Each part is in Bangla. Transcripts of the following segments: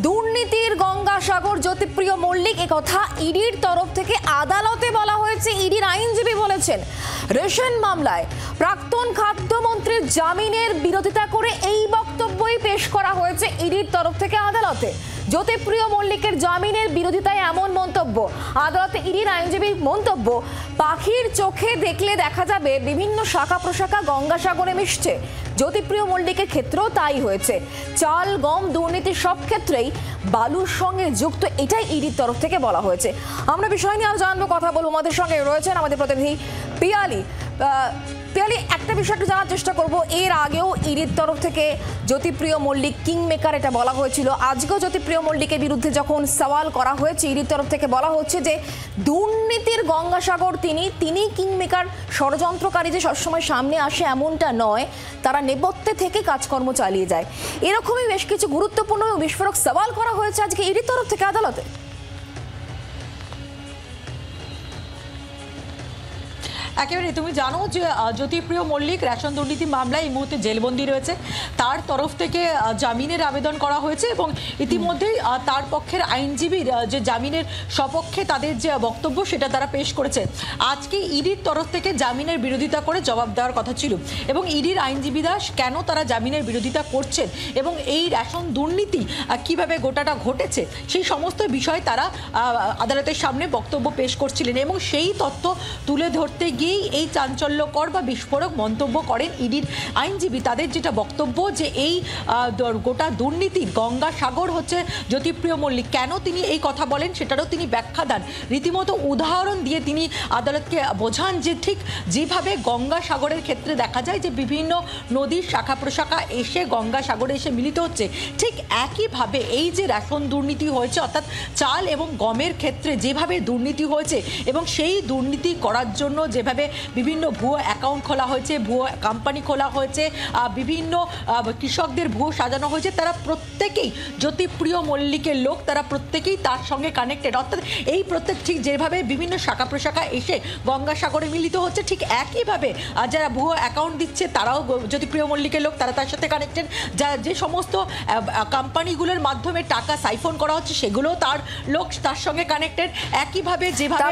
দুর্নীতির গঙ্গাসাগর জ্যোতিপ্রিয় মল্লিক একথা ইডির তরফ থেকে আদালতে বলা হয়েছে। ইডির আইনজীবী বলেছেন, রেশন মামলায় প্রাক্তন খাদ্যমন্ত্রীর জামিনের বিরোধিতা করে এই বক্তব্যই পেশ করা হয়েছে ইডির তরফ থেকে আদালতে। জ্যোতিপ্রিয় মল্লিকের জামিনের বিরোধিতায় এমন মন্তব্য। আদালতে ইডির আইনজীবীর মন্তব্য, পাখির চোখে দেখলে দেখা যাবে বিভিন্ন শাখা প্রশাখা গঙ্গাসাগরে মিশছে। জ্যোতিপ্রিয় মল্লিকের ক্ষেত্রেও তাই হয়েছে। চাল গম দুর্নীতির সব ক্ষেত্রেই বালুর সঙ্গে যুক্ত, এটাই ইডির তরফ থেকে বলা হয়েছে। আমরা বিষয় নিয়ে আরো জানবো, কথা বলবো। আমাদের সঙ্গে রয়েছেন আমাদের প্রতিনিধি পিয়ালি। পিয়ালি, একটা বিষয় একটু জানার চেষ্টা করব। এর আগেও ইডির তরফ থেকে জ্যোতিপ্রিয় মল্লিক কিং মেকার এটা বলা হয়েছিল। আজকেও জ্যোতিপ্রিয় মল্লিকের বিরুদ্ধে যখন সওয়াল করা হয়েছে, ইডির তরফ থেকে বলা হচ্ছে যে দুর্নীতির গঙ্গাসাগর তিনি কিং মেকার, ষড়যন্ত্রকারী যে সবসময় সামনে আসে এমনটা নয়, তারা নেপথ্যে থেকে কাজকর্ম চালিয়ে যায়। এরকমই বেশ কিছু গুরুত্বপূর্ণ বিস্ফোরক সওয়াল করা হয়েছে আজকে ইডির তরফ থেকে আদালতে। একেবারে তুমি জানো যে জ্যোতিপ্রিয় মল্লিক রেশন দুর্নীতি মামলায় এই মুহূর্তে জেলবন্দি রয়েছে। তার তরফ থেকে জামিনের আবেদন করা হয়েছে এবং ইতিমধ্যেই তার পক্ষের আইনজীবীর যে জামিনের সপক্ষে তাদের যে বক্তব্য সেটা তারা পেশ করেছে। আজকে ইডির তরফ থেকে জামিনের বিরোধিতা করে জবাব দেওয়ার কথা ছিল এবং ইডির আইনজীবীরা কেন তারা জামিনের বিরোধিতা করছেন এবং এই রেশন দুর্নীতি কিভাবে গোটাটা ঘটেছে সেই সমস্ত বিষয় তারা আদালতের সামনে বক্তব্য পেশ করছিলেন এবং সেই তথ্য তুলে ধরতে গিয়ে এই চাঞ্চল্যকর বা বিস্ফোরক মন্তব্য করেন ইডির আইনজীবী। তাদের যেটা বক্তব্য যে এই গোটা দুর্নীতির গঙ্গাসাগর হচ্ছে জ্যোতিপ্রিয় মল্লিক। কেন তিনি এই কথা বলেন সেটারও তিনি ব্যাখ্যা দেন। রীতিমতো উদাহরণ দিয়ে তিনি আদালতকে বোঝান যে ঠিক যেভাবে গঙ্গাসাগরের ক্ষেত্রে দেখা যায় যে বিভিন্ন নদীর শাখা প্রশাখা এসে গঙ্গাসাগরে এসে মিলিত হচ্ছে, ঠিক একইভাবে এই যে রেশন দুর্নীতি হয়েছে অর্থাৎ চাল এবং গমের ক্ষেত্রে যেভাবে দুর্নীতি হয়েছে এবং সেই দুর্নীতি করার জন্য যেভাবে বিভিন্ন ভুয়ো অ্যাকাউন্ট খোলা হয়েছে, ভুয়ো কোম্পানি খোলা হয়েছে, বিভিন্ন কৃষকদের ভুয়ো সাজানো হয়েছে, তারা প্রত্যেকেই জ্যোতিপ্রিয় মল্লিকের লোক, তারা প্রত্যেকেই তার সঙ্গে কানেক্টেড। অর্থাৎ এই প্রত্যেক ঠিক যেভাবে বিভিন্ন শাখা প্রশাখা এসে গঙ্গাসাগরে মিলিত হচ্ছে, ঠিক একইভাবে যারা ভুয়ো অ্যাকাউন্ট দিচ্ছে তারাও জ্যোতিপ্রিয় মল্লিকের লোক, তারা তার সাথে কানেক্টেড। যে সমস্ত কোম্পানিগুলোর মাধ্যমে টাকা সাইফন করা হচ্ছে সেগুলো তার লোক, তার সঙ্গে কানেক্টেড। একইভাবে যেভাবে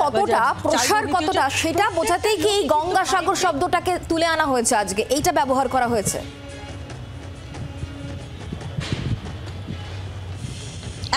কতটা প্রসার কতটা সেটা বোঝাতেই কি এই গঙ্গাসাগর শব্দটাকে তুলে আনা হয়েছে, আজকে এইটা ব্যবহার করা হয়েছে।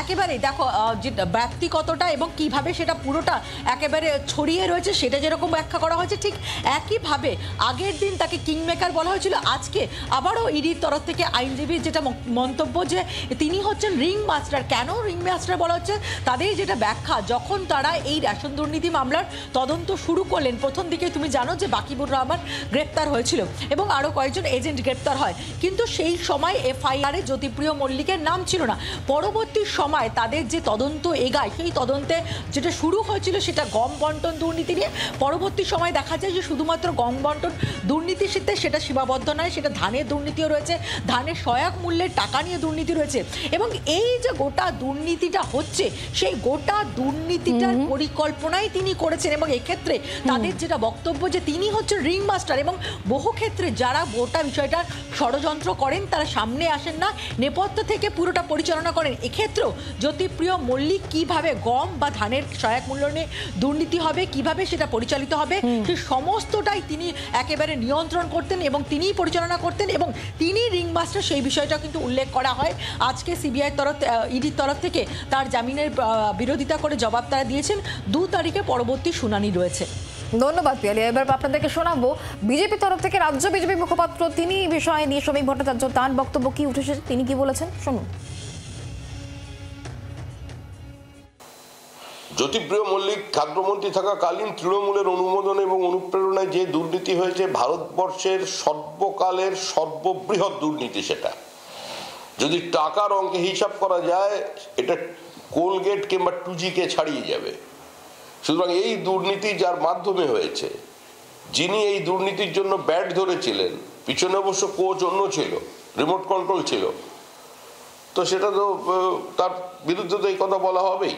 একেবারে দেখো যে ব্যাপ্তি কতটা এবং কিভাবে সেটা পুরোটা একেবারে ছড়িয়ে রয়েছে সেটা যেরকম ব্যাখ্যা করা হয়েছে, ঠিক একইভাবে আগের দিন তাকে কিংমেকার বলা হয়েছিল, আজকে আবারও ইডির তরফ থেকে আইনজীবীর যেটা মন্তব্য যে তিনি হচ্ছেন রিং মাস্টার। কেন রিং মাস্টার বলা হচ্ছে, তাদের যেটা ব্যাখ্যা, যখন তারা এই রেশন দুর্নীতি মামলার তদন্ত শুরু করলেন, প্রথম দিকে তুমি জানো যে বাকিবুর রহমান গ্রেপ্তার হয়েছিল এবং আরও কয়েকজন এজেন্ট গ্রেপ্তার হয়, কিন্তু সেই সময় এফআইআরে জ্যোতিপ্রিয় মল্লিকের নাম ছিল না। পরবর্তী সময় তাদের যে তদন্ত এগায়, সেই তদন্তে যেটা শুরু হয়েছিল সেটা গম বন্টন দুর্নীতি নিয়ে। পরবর্তী সময় দেখা যায় যে শুধুমাত্র গম বন্টন দুর্নীতির সাথে সেটা সীমাবদ্ধ নয়, সেটা ধানের দুর্নীতিও রয়েছে, ধানের সহায়ক মূল্যের টাকা নিয়ে দুর্নীতি রয়েছে। এবং এই যে গোটা দুর্নীতিটা হচ্ছে, সেই গোটা দুর্নীতিটার পরিকল্পনাই তিনি করেছেন এবং এক্ষেত্রে তাদের যেটা বক্তব্য যে তিনি হচ্ছেন রিং মাস্টার এবং বহু ক্ষেত্রে যারা গোটা বিষয়টা ষড়যন্ত্র করেন তারা সামনে আসেন না, নেপথ্য থেকে পুরোটা পরিচালনা করেন। এক্ষেত্রেও জ্যোতিপ্রিয় মল্লিক কিভাবে গম বা ধানের সহায়ক মূল্য নিয়ে দুর্নীতি হবে, কিভাবে সেটা পরিচালিত হবে, সেই সমস্তটাই তিনি একেবারে নিয়ন্ত্রণ করতেন এবং তিনিই পরিচালনা করতেন এবং তিনি রিং মাস্টার, সেই বিষয়টা কিন্তু উল্লেখ করা হয়। আজকে সিবিআই ইডির তরফ থেকে তার জামিনের বিরোধিতা করে জবাব তারা দিয়েছেন। 2 তারিখে পরবর্তী শুনানি রয়েছে। ধন্যবাদ পিয়ালি। এবার আপনাদেরকে শোনাবো বিজেপি তরফ থেকে রাজ্য বিজেপি মুখপাত্র, তিনি বিষয় নিয়ে শ্রমিক ভট্টাচার্য, তার বক্তব্য কি উঠেছে, তিনি কি বলেছেন শুনুন। জ্যোতিপ্রিয় মল্লিক খাদ্যমন্ত্রী থাকাকালীন তৃণমূলের অনুমোদন এবং অনুপ্রেরণায় যে দুর্নীতি হয়েছে, ভারতবর্ষের সর্বকালের সর্ববৃহৎ দুর্নীতি, সেটা যদি টাকার অঙ্কে হিসাব করা যায় এটা কোলগেট কিংবা 2G-কে ছাড়িয়ে যাবে। সুতরাং এই দুর্নীতি যার মাধ্যমে হয়েছে, যিনি এই দুর্নীতির জন্য ব্যাট ধরেছিলেন, পিছনে অবশ্য কোচ অন্য ছিল, রিমোট কন্ট্রোল ছিল, তো সেটা তো তার বিরুদ্ধে তো এই কথা বলা হবেই।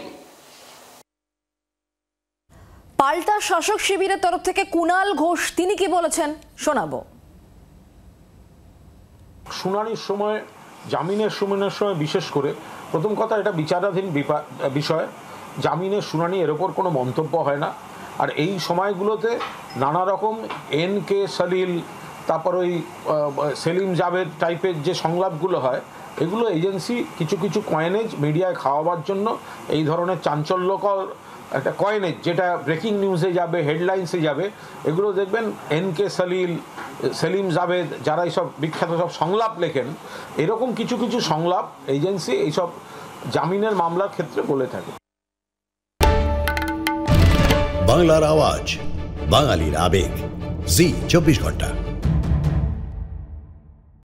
পাল্টা শাসক শিবিরের তরফ থেকে কুণাল ঘোষ, তিনি কি বলেছেন শোনাবো। শুনানির সময় জামিনের শুনানির সময় বিশেষ করে প্রথম কথা, এটা বিচারাধীন বিষয়, জামিনের শুনানি এর ওপর কোনো মন্তব্য হয় না। আর এই সময়গুলোতে নানা রকম এনকে সলিল, তারপর ওই সেলিম জাভেদ টাইপের যে সংলাপগুলো হয়, এগুলো এজেন্সি কিছু কিছু কয়েনেজ মিডিয়ায় খাওয়াবার জন্য এই ধরনের চাঞ্চল্যকর একটা কয়েনেজ, যেটা ব্রেকিং নিউজে যাবে, হেডলাইন্সে যাবে, এগুলো দেখবেন এনকে সলিল, সেলিম জাভেদ, যারা এইসব বিখ্যাত সব সংলাপ লেখেন, এরকম কিছু কিছু সংলাপ এজেন্সি এইসব জামিনের মামলার ক্ষেত্রে বলে থাকে। বাংলার আওয়াজ, বাঙালির আবেগ, জি 24 ঘন্টা।